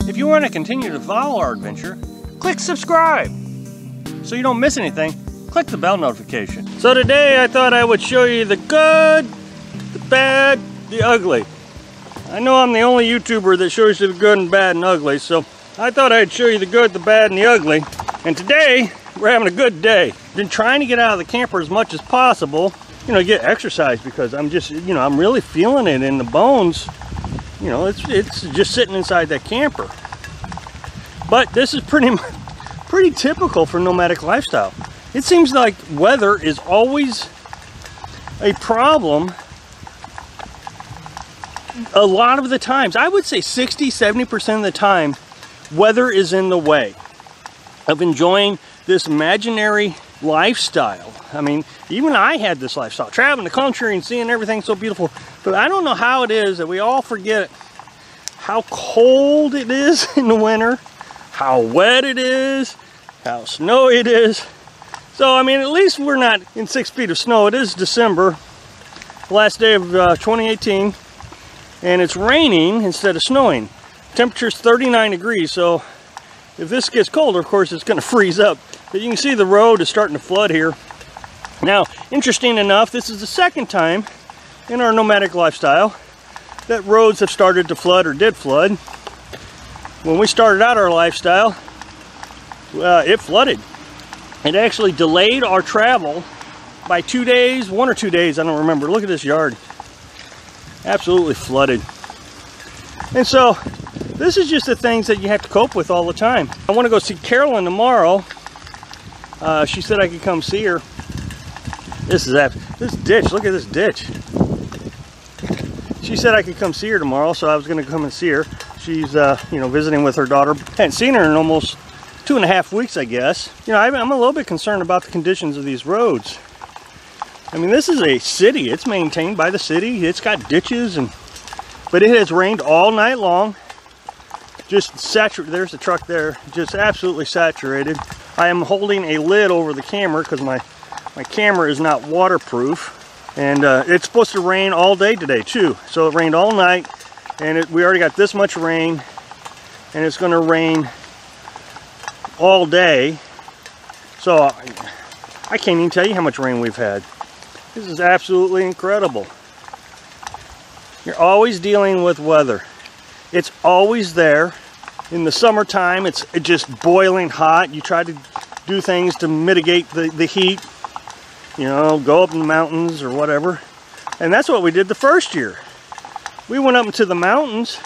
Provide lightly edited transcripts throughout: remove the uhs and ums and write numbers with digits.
If you want to continue to follow our adventure, click subscribe. So you don't miss anything, click the bell notification. So today I thought I would show you the good, the bad, the ugly. I know I'm the only YouTuber that shows you the good and bad and ugly, so I thought I'd show you the good, the bad, and the ugly. And today, we're having a good day. Been trying to get out of the camper as much as possible, get exercise, because I'm just, I'm really feeling it in the bones. It's just sitting inside that camper. But this is pretty typical for nomadic lifestyle. It seems like weather is always a problem a lot of the times. I would say 60-70% of the time, weather is in the way of enjoying this imaginary lifestyle. I mean, even I had this lifestyle, traveling the country and seeing everything so beautiful. But I don't know how it is that we all forget how cold it is in the winter, how wet it is, how snowy it is. So, I mean, at least we're not in 6 feet of snow. It is December, last day of 2018, and it's raining instead of snowing. Temperature's 39 degrees, so if this gets colder, of course, it's going to freeze up. But you can see the road is starting to flood here. Now, interesting enough, this is the second time in our nomadic lifestyle that roads have started to flood or did flood. When we started out our lifestyle, it flooded. It actually delayed our travel by 2 days, 1 or 2 days, I don't remember. Look at this yard. Absolutely flooded. And so, this is just the things that you have to cope with all the time. I want to go see Carolyn tomorrow. She said I could come see her. This ditch, look at this ditch. She said I could come see her tomorrow, so I was going to come and see her. She's, visiting with her daughter. Hadn't seen her in almost 2.5 weeks, I guess. I'm a little bit concerned about the conditions of these roads. I mean, this is a city. It's maintained by the city. It's got ditches, but it has rained all night long. Just saturated. There's the truck there. Just absolutely saturated. I am holding a lid over the camera because my camera is not waterproof. And it's supposed to rain all day today too. So it rained all night, and we already got this much rain, and it's going to rain all day. So I can't even tell you how much rain we've had. This is absolutely incredible. You're always dealing with weather. It's always there. In the summertime, it's just boiling hot. You try to do things to mitigate the heat. Go up in the mountains or whatever. And that's what we did the first year. We went up into the mountains,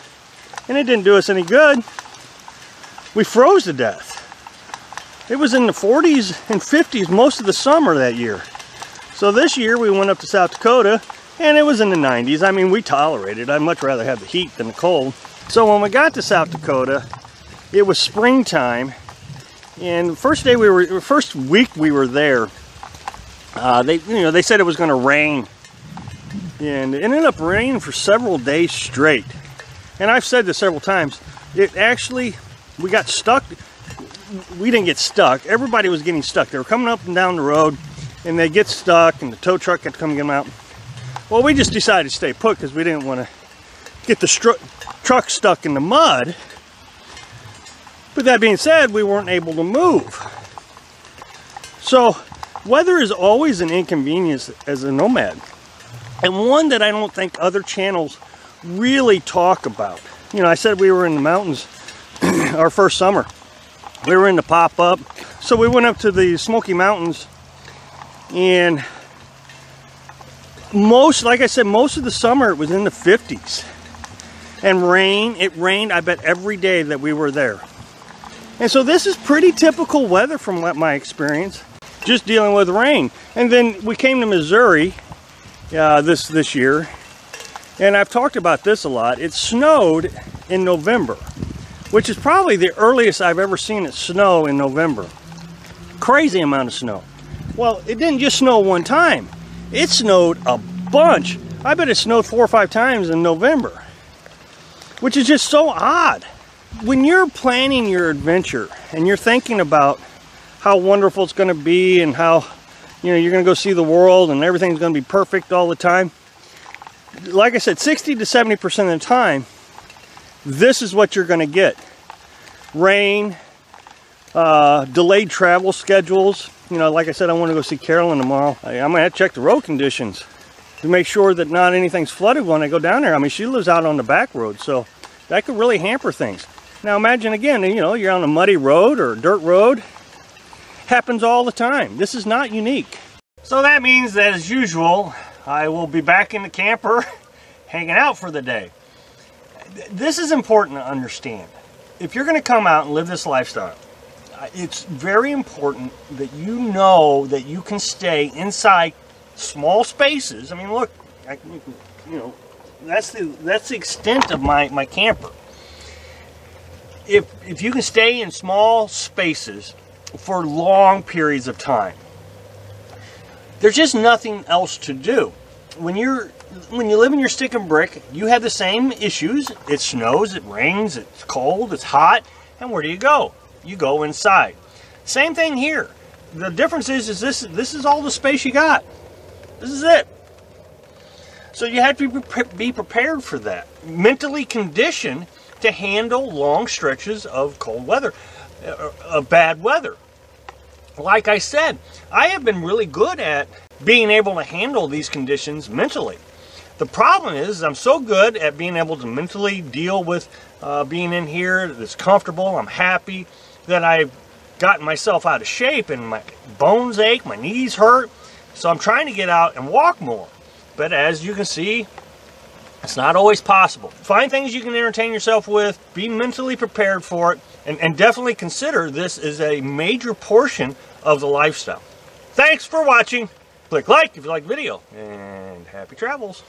and it didn't do us any good. We froze to death. It was in the 40s and 50s most of the summer that year. So this year we went up to South Dakota, and it was in the 90s. I mean, we tolerated it. I'd much rather have the heat than the cold. So when we got to South Dakota, it was springtime, and first week we were there, they said it was going to rain, and it ended up raining for several days straight. And I've said this several times. We got stuck. We didn't get stuck. Everybody was getting stuck. They were coming up and down the road, and they get stuck, and the tow truck had to come get them out. Well, we just decided to stay put because we didn't want to get the truck stuck in the mud. But that being said, we weren't able to move. So weather is always an inconvenience as a nomad, and one that I don't think other channels really talk about. I said we were in the mountains our first summer. We were in the pop-up, so we went up to the Smoky Mountains, and like I said, most of the summer it was in the 50s. And it rained, I bet, every day that we were there. And so this is pretty typical weather from my experience, just dealing with rain. And then we came to Missouri this year, and I've talked about this a lot. It snowed in November, which is probably the earliest I've ever seen it snow in November. Crazy amount of snow. Well, it didn't just snow one time. It snowed a bunch. I bet it snowed 4 or 5 times in November, which is just so odd. When you're planning your adventure and you're thinking about how wonderful it's going to be and how you're going to go see the world and everything's going to be perfect all the time, like I said, 60 to 70% of the time, this is what you're going to get. rain, delayed travel schedules. You know, like I said, I want to go see Carolyn tomorrow. I'm going to have to check the road conditions to make sure that not anything's flooded when I go down there. I mean, she lives out on the back road, so that could really hamper things. Now imagine again, you know, you're on a muddy road or a dirt road. Happens all the time. This is not unique. So that means that, as usual, I will be back in the camper hanging out for the day. This is important to understand. If you're going to come out and live this lifestyle, it's very important that you know that you can stay inside small spaces. I mean, look, you know, that's the extent of my camper. If you can stay in small spaces for long periods of time, there's just nothing else to do. When you live in your stick and brick, you have the same issues. It snows, it rains, it's cold, it's hot, and where do you go? You go inside. Same thing here. The difference is this is all the space you got. This is it. So you have to be prepared for that. Mentally conditioned to handle long stretches of cold weather, of bad weather. Like I said, I have been really good at being able to handle these conditions mentally. The problem is I'm so good at being able to mentally deal with being in here that's comfortable, I'm happy, that I've gotten myself out of shape and my bones ache, my knees hurt. So I'm trying to get out and walk more. But as you can see, it's not always possible. Find things you can entertain yourself with, be mentally prepared for it, and definitely consider this as a major portion of the lifestyle. Thanks for watching. Click like if you like the video, and happy travels.